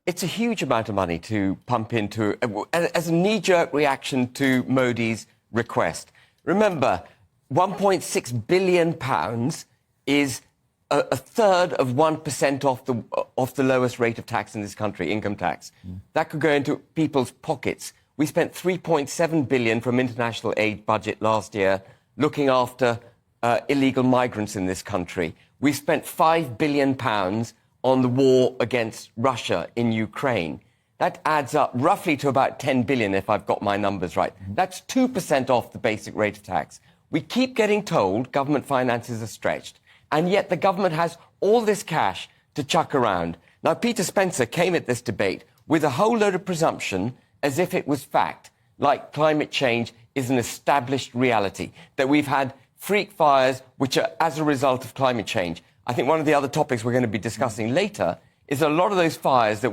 It's a huge amount of money to pump into as a knee-jerk reaction to Modi's request. Remember, £1.6 billion is a third of 1% off the lowest rate of tax in this country, income tax. That could go into people's pockets. We spent £3.7 billion from international aid budget last year looking after illegal migrants in this country. We spent £5 billion on the war against Russia in Ukraine. That adds up roughly to about 10 billion, if I've got my numbers right. That's 2% off the basic rate of tax. We keep getting told government finances are stretched, and yet the government has all this cash to chuck around. Now, Peter Spencer came at this debate with a whole load of presumption as if it was fact, like climate change is an established reality, that we've had freak fires which are as a result of climate change. I think one of the other topics we're going to be discussing later is a lot of those fires that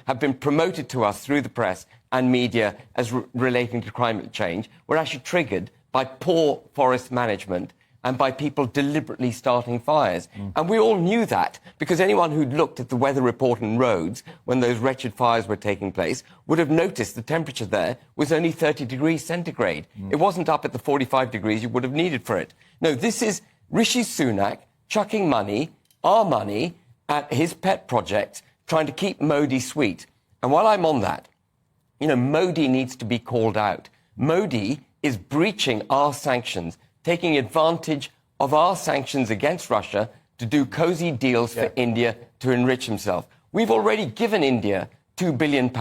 have been promoted to us through the press and media as relating to climate change were actually triggered by poor forest management and by people deliberately starting fires. And we all knew that, because anyone who'd looked at the weather report on roads when those wretched fires were taking place would have noticed the temperature there was only 30 degrees centigrade. It wasn't up at the 45 degrees you would have needed for it. No, this is Rishi Sunak chucking money, our money, at his pet project, trying to keep Modi sweet. And while I'm on that, you know, Modi needs to be called out. Modi is breaching our sanctions, taking advantage of our sanctions against Russia to do cosy deals for India to enrich himself. We've already given India £2 billion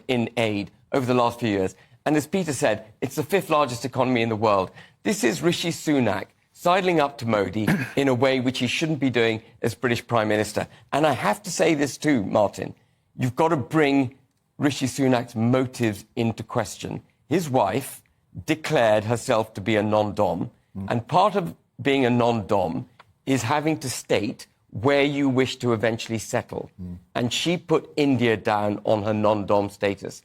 in aid over the last few years. And as Peter said, it's the fifth largest economy in the world. This is Rishi Sunak sidling up to Modi in a way which he shouldn't be doing as British Prime Minister. And I have to say this too, Martin. You've got to bring Rishi Sunak's motives into question. His wife declared herself to be a non-dom, and part of being a non-dom is having to state where you wish to eventually settle. And she put India down on her non-dom status.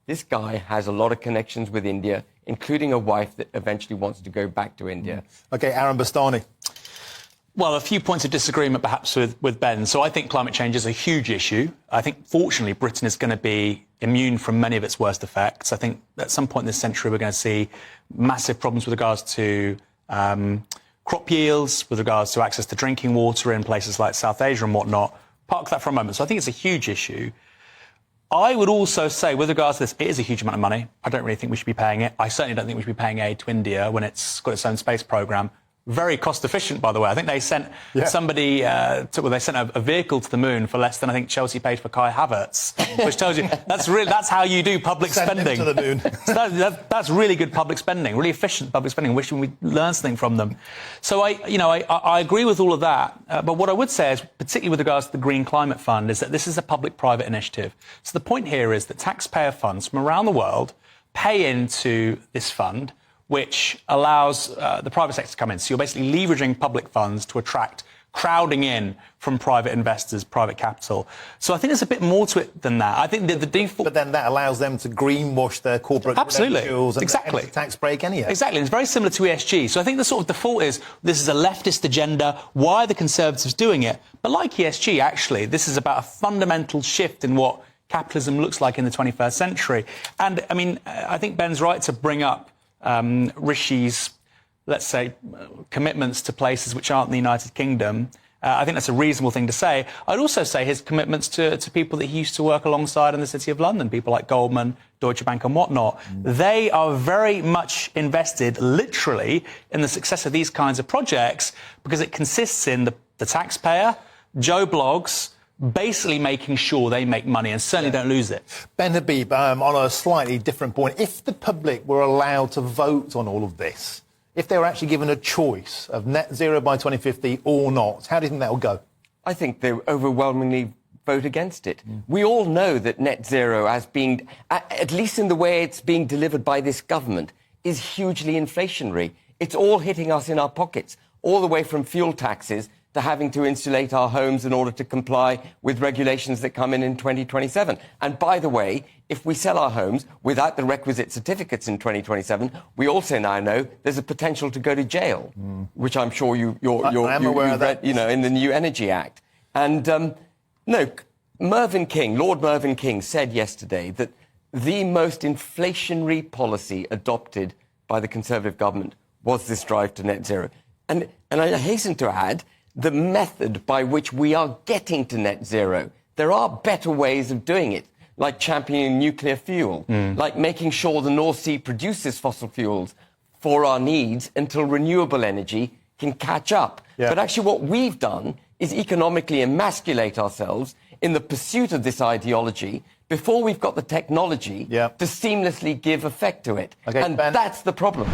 This guy has a lot of connections with India, including a wife that eventually wants to go back to India. OK, Aaron Bastani. Well, a few points of disagreement perhaps with Ben. So I think climate change is a huge issue. I think, fortunately, Britain is going to be immune from many of its worst effects. I think at some point in this century we're going to see massive problems with regards to crop yields, with regards to access to drinking water in places like South Asia and whatnot. Park that for a moment. So I think it's a huge issue. I would also say, with regards to this, it is a huge amount of money. I don't really think we should be paying it. I certainly don't think we should be paying aid to India when it's got its own space programme. Very cost efficient, by the way. I think they sent somebody, they sent a vehicle to the moon for less than I think Chelsea paid for Kai Havertz, which tells you that's how you do public spending. Send him to the moon. So that's really good public spending, really efficient public spending. Wishing we learned something from them. So I agree with all of that. But what I would say is, particularly with regards to the Green Climate Fund, is that this is a public-private initiative. So the point here is that taxpayer funds from around the world pay into this fund, which allows the private sector to come in. So you're basically leveraging public funds to attract crowding in from private investors, private capital. So I think there's a bit more to it than that. I think the default... But then that allows them to greenwash their corporate credentials and exactly. the tax break anyhow. Exactly. It's very similar to ESG. So I think the sort of default is this is a leftist agenda. Why are the Conservatives doing it? But like ESG, actually, this is about a fundamental shift in what capitalism looks like in the 21st century. And, I mean, I think Ben's right to bring up Rishi's, let's say, commitments to places which aren't in the United Kingdom. I think that's a reasonable thing to say. I'd also say his commitments to people that he used to work alongside in the City of London, people like Goldman, Deutsche Bank and whatnot. They are very much invested, literally, in the success of these kinds of projects because it consists in the taxpayer, Joe Bloggs, basically making sure they make money and certainly don't lose it. Ben Habib, on a slightly different point, if the public were allowed to vote on all of this, if they were actually given a choice of net zero by 2050 or not, how do you think that will go? I think they overwhelmingly vote against it. We all know that net zero, as being, at least in the way it's being delivered by this government, is hugely inflationary. It's all hitting us in our pockets, all the way from fuel taxes to having to insulate our homes in order to comply with regulations that come in 2027. And by the way, if we sell our homes without the requisite certificates in 2027, we also now know there's a potential to go to jail, which I'm sure you've read, in the new Energy Act. And no, Lord Mervyn King said yesterday that the most inflationary policy adopted by the Conservative government was this drive to net zero. And I hasten to add, the method by which we are getting to net zero, there are better ways of doing it, like championing nuclear fuel, like making sure the North Sea produces fossil fuels for our needs until renewable energy can catch up. Yeah. But actually what we've done is economically emasculate ourselves in the pursuit of this ideology before we've got the technology Yeah. to seamlessly give effect to it. Okay, and Ben. that's the problem.